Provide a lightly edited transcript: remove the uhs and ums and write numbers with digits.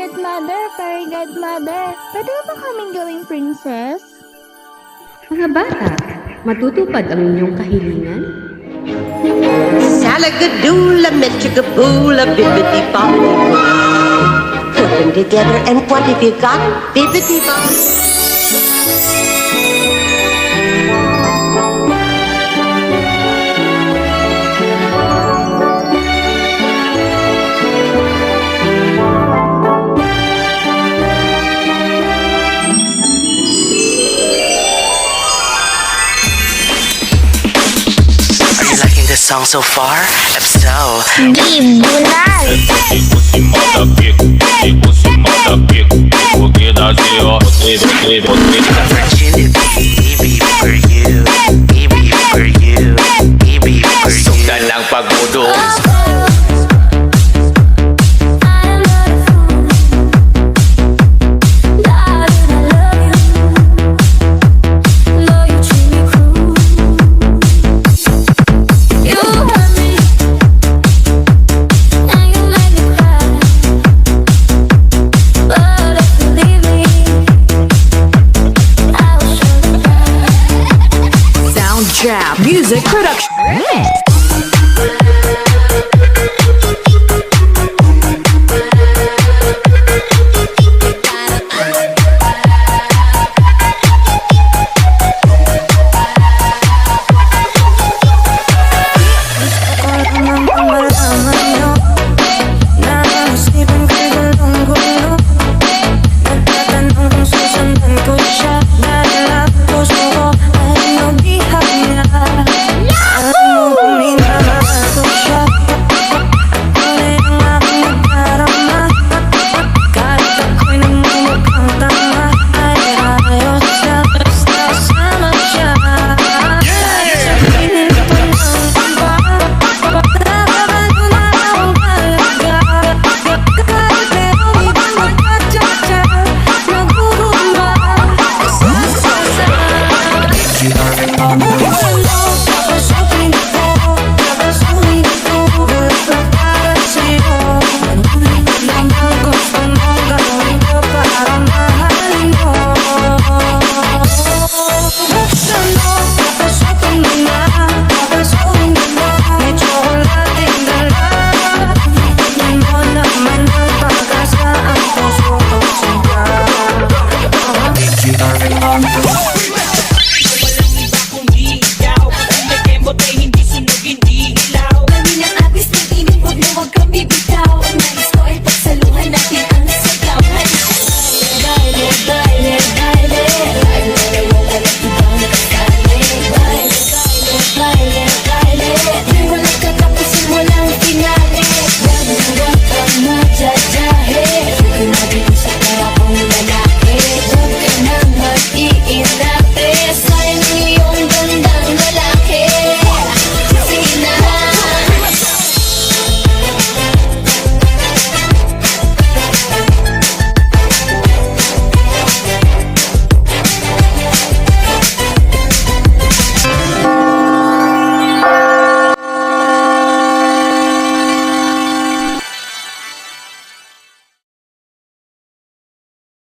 Godmother, Fairy Godmother, pwede ba kaming gawing princess? Mga bata, matutupad ang inyong kahilingan? Salagadoola, metchagaboola, bibbidi bobbidi boo. Put them together and what have you got? Bibbidi bobbidi. Are you liking this song so far? If so, Tribunal! you got